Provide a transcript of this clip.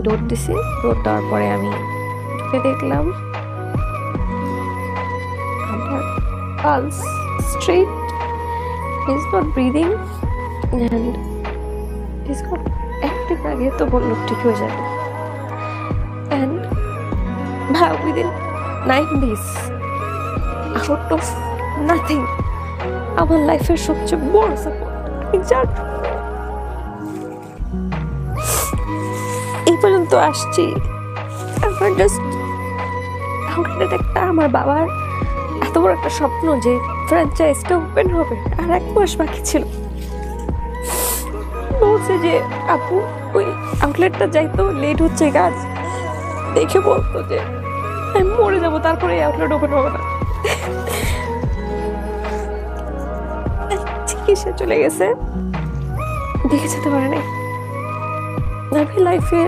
দৌড় দিছি। দৌড় দেওয়ার পরে আমি ঢুকে দেখলাম আমার pulse straight, is not breathing and is not একদিন আগে তো বললো ঠিক হয়ে যাবে, and within 9 days out of nothing আমার লাইফের সবচেয়ে বড় সাপোর্ট যার এই পর্যন্ত আসছি। আমার জাস্ট আউটলেট একটা, আমার বাবার এত বড় একটা স্বপ্ন যে ফ্র্যাঞ্চাইজটা ওপেন হবে, আর 1 মাস বাকি ছিল। বলছে যে আপু ওই আউটলেটটা যাইতো, লেট হচ্ছে কাজ, দেখে বলতো যে আমি মরে যাবো, তারপরে এই আউটলেট ওপেন হবে না। চিকিৎসা চলে গেছে, দেখে যেতে পারে নাই। আমি লাইফে